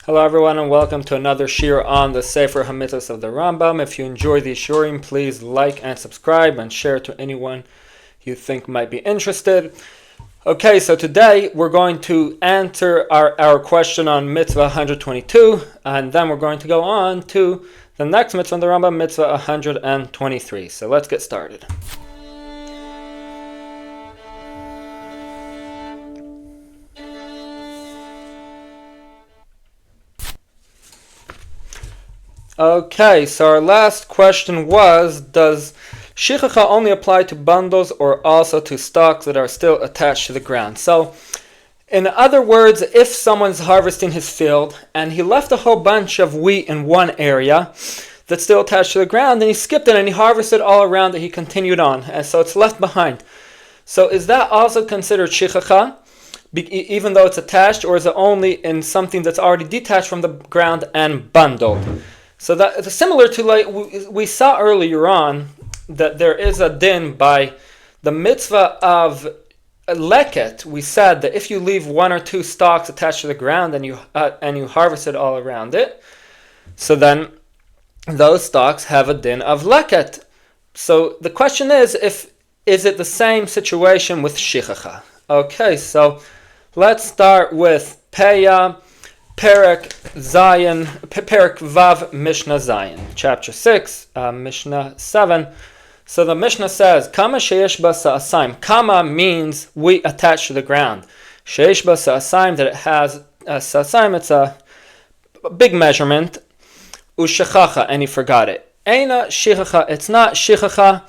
Hello everyone and welcome to another shir on the Sefer Hamitzvos of the Rambam. If you enjoy these shirim, please like and subscribe and share to anyone you think might be interested. Okay, so today we're going to answer our question on Mitzvah 122, and then we're going to go on to the next Mitzvah on the Rambam, Mitzvah 123. So let's get started. Okay, so our last question was, does shichacha only apply to bundles or also to stalks that are still attached to the ground? So, in other words, if someone's harvesting his field and he left a whole bunch of wheat in one area that's still attached to the ground, and he skipped it and he harvested all around it, he continued on, and so it's left behind. So is that also considered shichacha, even though it's attached, or is it only in something that's already detached from the ground and bundled? So that it's similar to, like we saw earlier on, that there is a din by the mitzvah of leket. We said that if you leave one or two stalks attached to the ground and you harvest it all around it, so then those stalks have a din of leket. So the question is it the same situation with shichacha? Okay, so let's start with Peya. Perek Vav Mishnah Zayin, chapter 6, Mishnah 7. So the Mishnah says, Kama sheyesh ba sa'asayim. Kama means wheat attached to the ground. Sheyesh ba sa'asayim, that it has sa'asayim, it's a big measurement. Ushechacha, and he forgot it. Eina shichacha, it's not shichacha.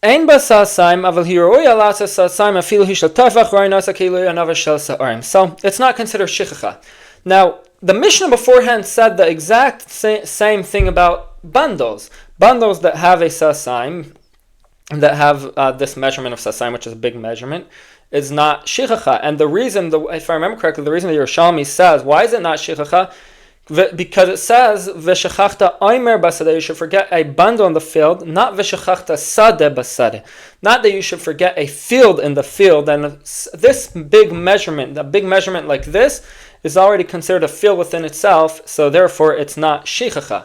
Ein ba sa'asayim, aval hiroi alasa sa'asayim afilu hishal tafach ra'inasa keilu yanava shel sa'arim. So it's not considered shichacha. Now, the Mishnah beforehand said the exact same thing about bundles. Bundles that have a sa'asayim, that have this measurement of sa'asayim, which is a big measurement, is not shichacha. And the reason, if I remember correctly, the reason the Yerushalmi says, why is it not shichacha? Because it says, V'shechachta oimer basadeh, you should forget a bundle in the field, not V'shechachta sadeh basadeh. Not that you should forget a field in the field. And this big measurement, a big measurement like this, is already considered a field within itself, so therefore it's not shichacha.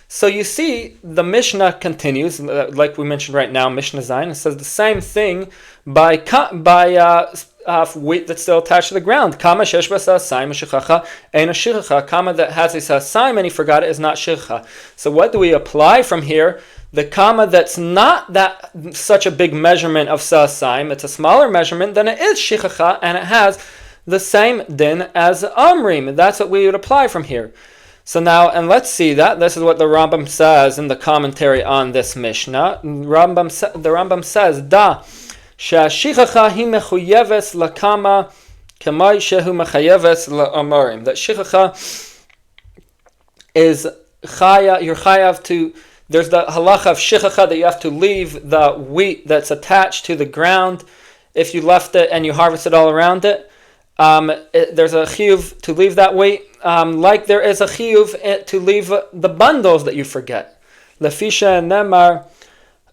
So you see, the Mishnah continues, like we mentioned right now, Mishnah Zayin, it says the same thing by wheat that's still attached to the ground. Kama shesh ba sa'asayim shichacha eina shichacha. Kama that has a sa'asayim and he forgot it is not shichacha. So what do we apply from here? The kama that's not that such a big measurement of sa'asayim, it's a smaller measurement, then it is shichacha and it has the same din as amrim. That's what we would apply from here. So now, and let's see that. This is what the Rambam says in the commentary on this Mishnah. The Rambam says, Da, she'ashichacha hi mechuyeves lakama k'may shehu mechayeves la'amarim. That shichacha is chaya, you're chayav to, there's the halacha of shichacha that you have to leave the wheat that's attached to the ground. If you left it and you harvested all around it, there's a chiyuv to leave that wheat, like there is a chiyuv to leave the bundles that you forget. Lefisha nemar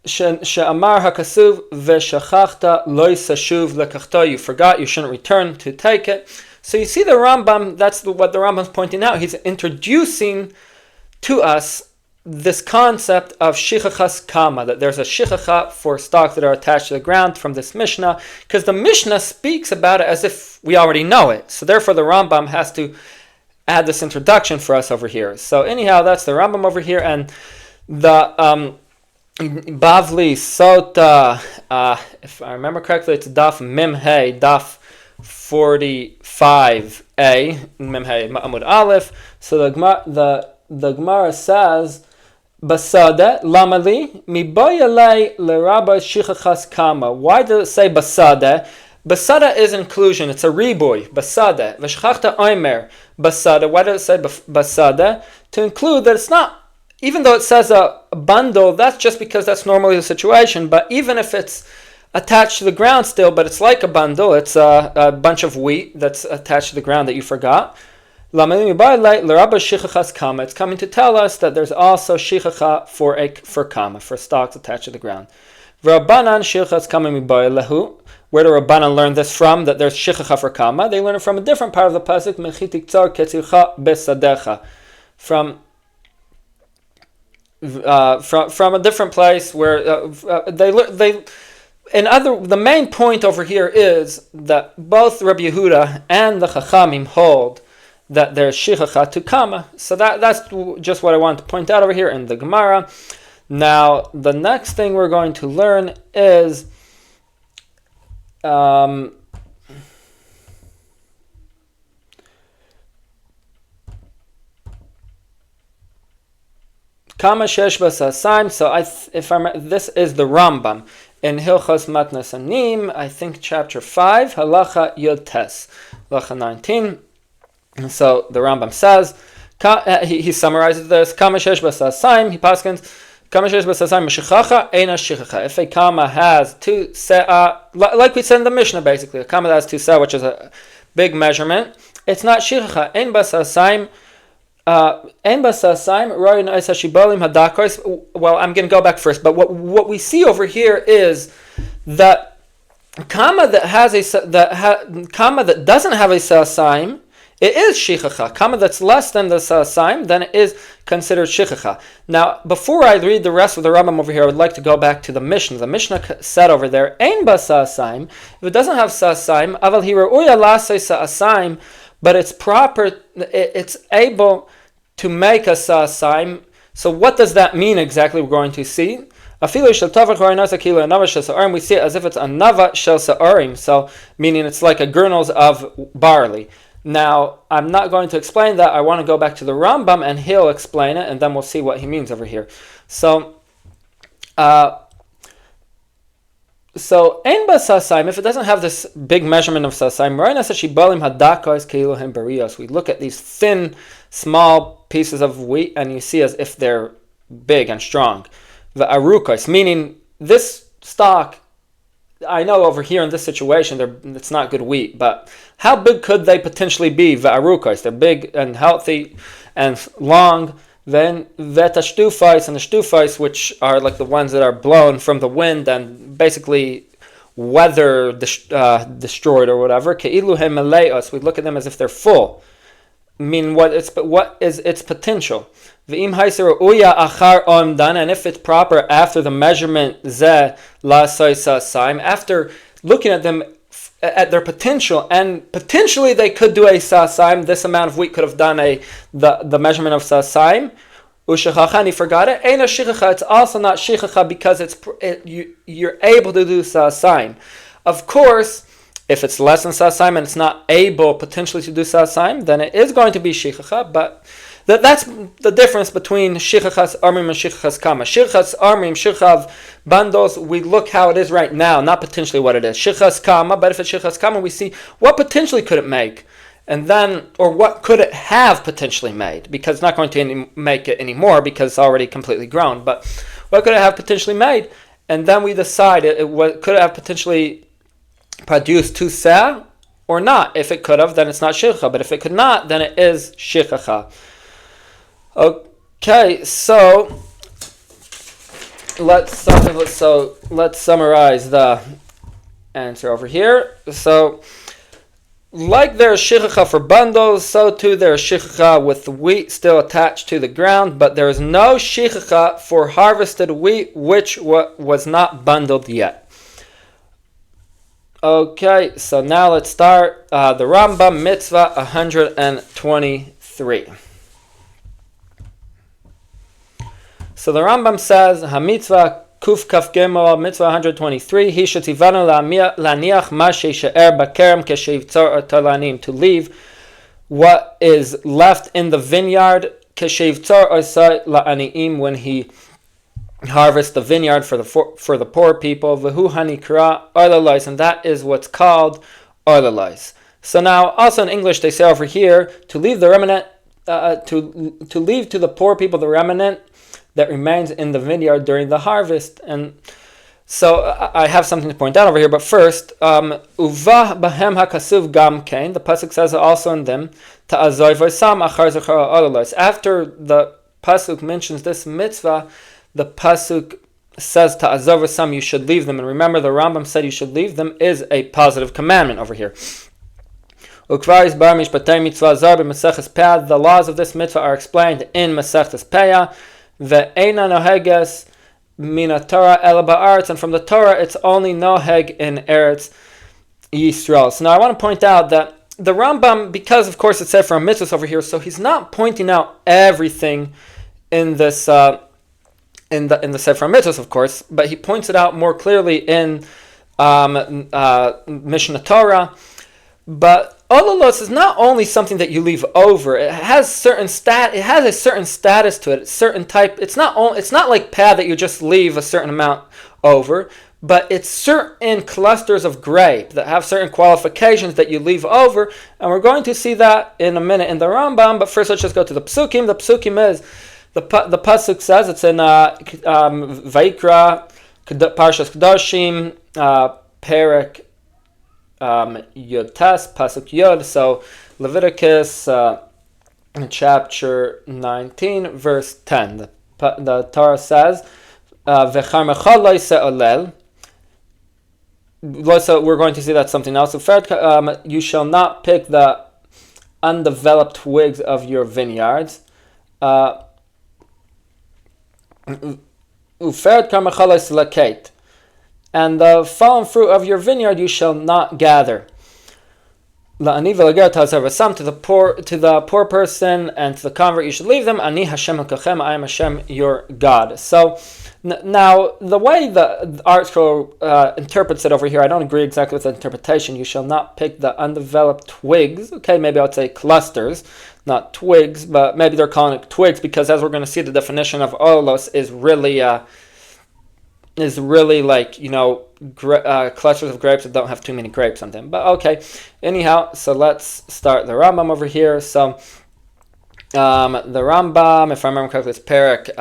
she'amar hakasuv v'shachachta lo yisashuv lekachta. You forgot, you shouldn't return to take it. So you see the Rambam, that's what the Rambam's pointing out. He's introducing to us this concept of shichachas kama, that there's a shichacha for stalks that are attached to the ground from this Mishnah, because the Mishnah speaks about it as if we already know it. So therefore the Rambam has to add this introduction for us over here. So anyhow, that's the Rambam over here, and the Bavli Sota, if I remember correctly, it's Daf Mimhei, Daf 45a, Mimhei Ma'amud Aleph. So the Gemara says, Basada lamali miboyalei lerabba shichachas kama. Why does it say basada? Basada is inclusion. It's a riboy. Basada v'shchachta oimer basada. Why does it say basada? To include that it's not. Even though it says a bundle, that's just because that's normally the situation. But even if it's attached to the ground still, but it's like a bundle, it's a bunch of wheat that's attached to the ground that you forgot. It's coming to tell us that there's also shichacha for kama, for stalks attached to the ground. Where do Rabbanan learn this from? That there's shichacha for kama. They learn it from a different part of the pasuk. Mechiti ktsar ketzilcha besadecha, from a different place where the main point over here is that both Rabbi Yehuda and the Chachamim hold that there's shichacha to kama. So that's just what I want to point out over here in the Gemara. Now, the next thing we're going to learn is kama shesh b'sasaim. So this is the Rambam in Hilchos Matnas Anim, I think chapter 5, halacha yud tes, halacha 19. So the Rambam says, he summarizes this, kama shesh b'sasaim, he paskins, kama shesh b'sasaim meshichacha, eina shichacha. If a kama has two se'ah, like we said in the Mishnah basically, a kama that has two se'ah, which is a big measurement, it's not shichacha. Ein b'sasaim, well, I'm going to go back first, but what we see over here is that kama that kama that doesn't have a sa'asaim, it is shichacha. Kama that's less than the sa'asaim, then it is considered shichacha. Now, before I read the rest of the Rambam over here, I would like to go back to the Mishnah. The Mishnah said over there, ein ba sa'asaim. If it doesn't have sa'asaim, aval hi ra'uya la'asei sa'asaim, but it's proper, it's able to make a sa'asaim. So what does that mean exactly? We're going to see. We see it as if it's a nava shel sa'arim, so meaning it's like a gurnals of barley. Now, I'm not going to explain that. I want to go back to the Rambam and he'll explain it, and then we'll see what he means over here. So ein ba sa'asaim, if it doesn't have this big measurement of sa'asaim, we look at these thin, small pieces of wheat, and you see as if they're big and strong. The arukos, meaning this stock, I know over here in this situation, it's not good wheat, but how big could they potentially be? The arukos, they're big and healthy and long. Then the shtufais, and the shtufais, which are like the ones that are blown from the wind and basically weather destroyed or whatever. Ke'ilu hem meleos, we look at them as if they're full. I mean, what is its potential? V'im haiser uya achar omdan, and if it's proper after the measurement ze la sa'asaim, after looking at them at their potential, and potentially they could do a sa'asaim. This amount of wheat could have done the measurement of sa'asaim. Ushachacha, and he forgot it. Eina shichacha, it's also not shichacha because you're able to do sa'asaim. Of course, if it's less than sa'asaim and it's not able potentially to do sa'asaim, then it is going to be shichacha. But that's the difference between shichachas armim and shichachas kama. Shichachas armim, shichav bundles, we look how it is right now, not potentially what it is. Shichachas kama, but if it's shichachas kama, we see what potentially could it make, and then, or what could it have potentially made, because it's not going to make it anymore because it's already completely grown. But what could it have potentially made? And then we decide what could it have potentially produced two se'ah or not. If it could have, then it's not shichacha, but if it could not, then it is shichacha. Okay, so let's summarize the answer over here. So, like there's shichacha for bundles, so too there's shichacha with the wheat still attached to the ground, but there is no shichacha for harvested wheat which was not bundled yet. Okay, so now let's start the Rambam, Mitzvah 123. So the Rambam says, Hamitzvah Kuf Kaf Gimel, Mitzvah 123, He shetzivanu laniach ma she'ishe'er b'kerem k'shevtzor talanim, to leave what is left in the vineyard, k'shevtzor osai la'aniim, when he harvests the vineyard for the poor people, v'hu hanikra Oleloth, and that is what's called Oleloth. So now, also in English, they say over here, to leave the remnant, to leave to the poor people the remnant that remains in the vineyard during the harvest. And so I have something to point out over here, but first, Uvah bahem hakasuv gam kain, the pasuk says also in them, ta'azoy v'sam achar zechar Oleloth. After the pasuk mentions this mitzvah, the pasuk says ta'azov some, you should leave them. And remember, the Rambam said you should leave them is a positive commandment over here. The laws of this mitzvah are explained in Masechtas Peah. Ve'ena noheges mina Torah ela ba'aretz, and from the Torah it's only noheg in Eretz Yisrael. So now I want to point out that the Rambam, because of course it's Sefer Hamitzvos over here, so he's not pointing out everything in this in the Sefer Hamitzvos, of course, but he points it out more clearly in Mishnah Torah. But Oleloth is not only something that you leave over; it has a certain status to it. Certain type. It's not like pad that you just leave a certain amount over, but it's certain clusters of grape that have certain qualifications that you leave over, and we're going to see that in a minute in the Rambam. But first, let's just go to the Psukim. The Psukim is the pasuk says, it's in Vayikra, Parshas Kedoshim, Perek Yud Tes, pasuk Yud. So Leviticus chapter 19, verse 10. The Torah says, "V'charmecha lo se'olel." So we're going to see that's something else. You shall not pick the undeveloped twigs of your vineyards. Uferd karmecha lo selakate. And the fallen fruit of your vineyard you shall not gather. La'ani v'lager ta'azar to the poor person and to the convert you should leave them. Ani Hashem Elokechem, I am Hashem your God. So now the way the Art Scroll interprets it over here, I don't agree exactly with the interpretation. You shall not pick the undeveloped twigs. Okay, maybe I would say clusters, not twigs, but maybe they're calling it twigs because, as we're going to see, the definition of Oleloth is really like, clusters of grapes that don't have too many grapes on them. But okay, anyhow, so let's start the Rambam over here. So the Rambam, if I remember correctly, it's Perek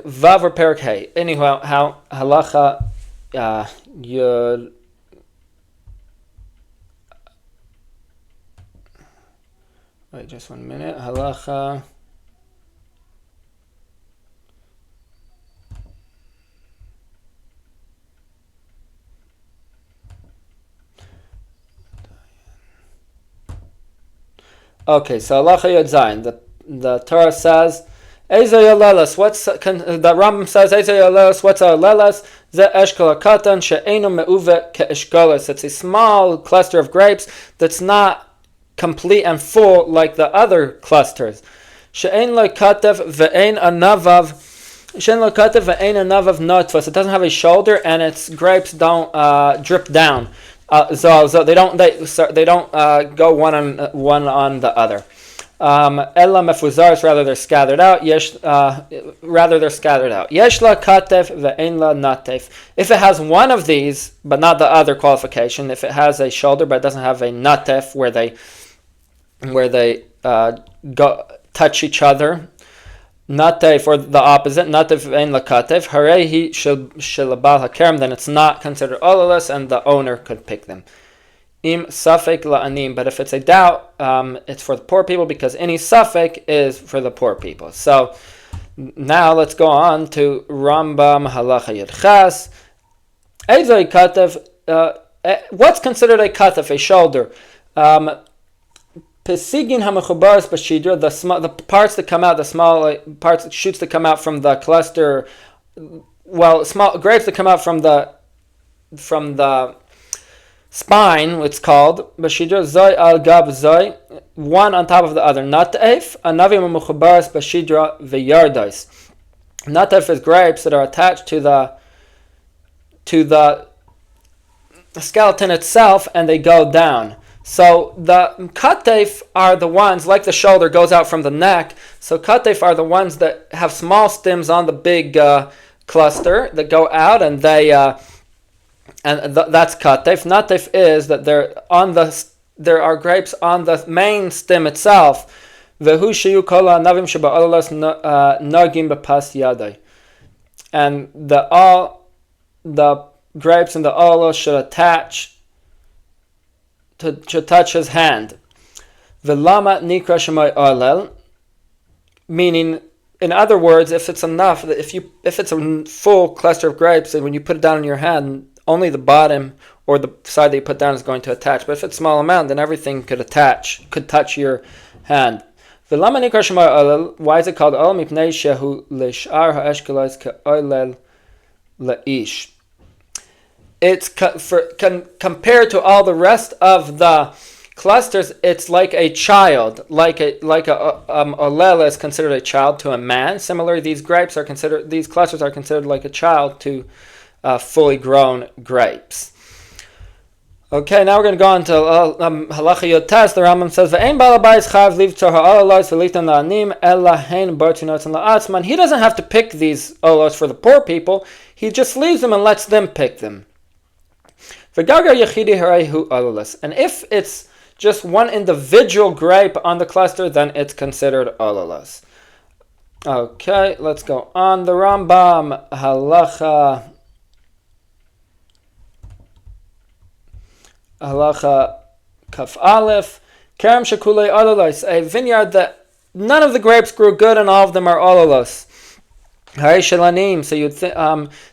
Vav or Perek Hey. Anyhow, how halacha Yud. Wait, just 1 minute. Halacha. Okay, so halacha Yud Zayin. The Torah says, "Ezo Oleloth." The Rambam says, "Ezo Oleloth." What's Oleloth? Ze eshkol katan she'eino meuve ke'eshkolos. It's a small cluster of grapes that's not complete and full like the other clusters. She'ein lo katev ve'ein anavav. She'ein lo katev ve'ein anavav notvos. It doesn't have a shoulder and its grapes don't drip down. So they don't go one on the other. Ella mefuzaris, rather they're scattered out. Yesh la katef ve'ein la natef. If it has one of these but not the other qualification, if it has a shoulder but it doesn't have a natef where they go touch each other, natef or the opposite, natef ve'ein la katef, harehi shelabal hakerem, then it's not considered Oleloth and the owner could pick them. Im safek la'anim, but if it's a doubt, it's for the poor people because any safek is for the poor people. So now let's go on to Rambam halacha Yud Ches. Ezoi katev. What's considered a katef, a shoulder? Pesigin hamechubaris b'shidra, the parts that come out, the small parts, shoots that come out from the cluster. Well, small grapes that come out from the spine, it's called b'shidra zoi al gab zoi, one on top of the other. Natef anavim mechubaris b'shidra v'yardos. Natef is grapes that are attached to the skeleton itself, and they go down. So the katef are the ones, like the shoulder goes out from the neck. So katef are the ones that have small stems on the big cluster that go out, and that's katef. Natef is that there are grapes on the main stem itself. Vehu sheyu kol ha'anavim sheba Oleloth nogim b'pas yadai. And all the grapes in the Oleloth should attach to touch his hand. Velama nikra shemay olel, meaning in other words, if it's enough, if it's a full cluster of grapes, and when you put it down in your hand, only the bottom or the side that you put down is going to attach. But if it's a small amount, then everything could touch your hand. Why is it called olel? Mipnei shehu lishar ha'eshkelos ke'olel la'ish. It's compared to all the rest of the clusters. It's like a child, like a olel is considered a child to a man. Similarly, these clusters are considered like a child to fully grown grapes. Okay, now we're going to go on to halacha yotes. The Rambam says, "Ve'ein bal habayis chayav livtzor ha'ololos v'litan la'anim ela hein bartunotzen la'atzman." He doesn't have to pick these ololos for the poor people. He just leaves them and lets them pick them. V'gagar yechidi harehu ololos. And if it's just one individual grape on the cluster, then it's considered ololos. Okay, let's go on. The Rambam halacha kaf aleph, kerem shekulei ololos, a vineyard that none of the grapes grew good and all of them are ololos. Harei shelanim, so you'd think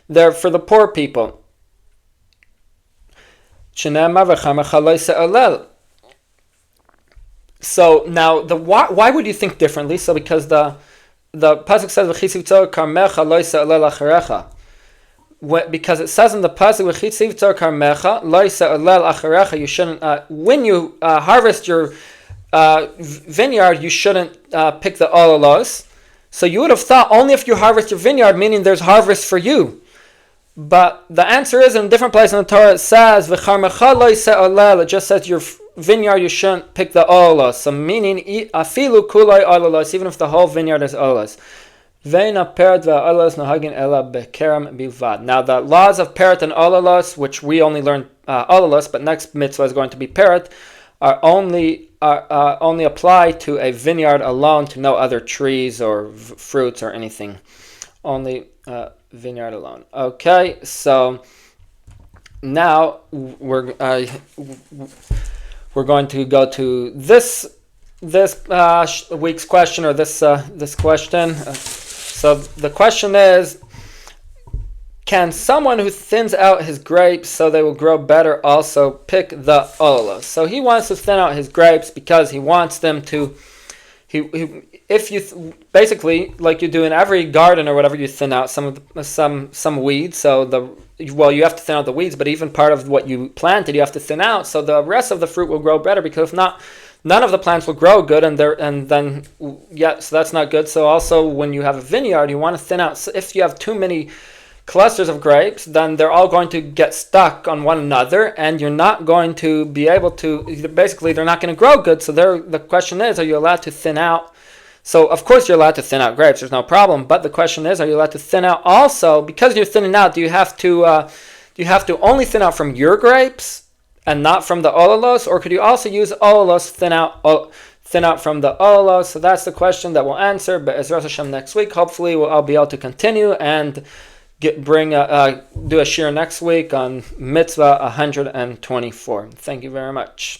they're for the poor people. Shenema v'chamecha lo se'olel. So now why would you think differently? So because the pasuk says v'chisivtzor karmecha lo se'olel acharecha. Because it says in the pasuk v'chisivtzor karmecha lo se'olel acharecha, you shouldn't when you harvest your vineyard, you shouldn't pick the ololos. So you would have thought only if you harvest your vineyard, meaning there's harvest for you. But the answer is in a different place in the Torah. It says v'charmecha lo se'olel. It just says your vineyard you shouldn't pick the ololos. So meaning afilu kuloi ololos, even if the whole vineyard is ololos. Ve'ina peret ve'ololos nohagin ela bekerem bilvad. Now the laws of peret and ololos, which we only learn ololos, but next mitzvah is going to be peret, are only apply to a vineyard alone, to no other trees or fruits or anything. Only vineyard alone. Okay, so now we're going to go to this week's question, or this question. So the question is, can someone who thins out his grapes so they will grow better also pick the oleloth? So he wants to thin out his grapes because he wants them to. If you basically, like you do in every garden or whatever, you thin out some weeds. So you have to thin out the weeds, but even part of what you planted, you have to thin out. So the rest of the fruit will grow better, because if not, none of the plants will grow good, so that's not good. So also when you have a vineyard, you want to thin out. So if you have too many clusters of grapes, then they're all going to get stuck on one another, and you're not going to be able to, basically they're not going to grow good. So the question is, are you allowed to thin out? So of course you're allowed to thin out grapes, there's no problem, but the question is, are you allowed to thin out also, because you're thinning out, do you have to only thin out from your grapes and not from the olelos, or could you also use olelos thin out from the olelos? So that's the question that we'll answer, but Ezras Hashem next week, hopefully I'll be able to continue and do a shir next week on Mitzvah 124. Thank you very much.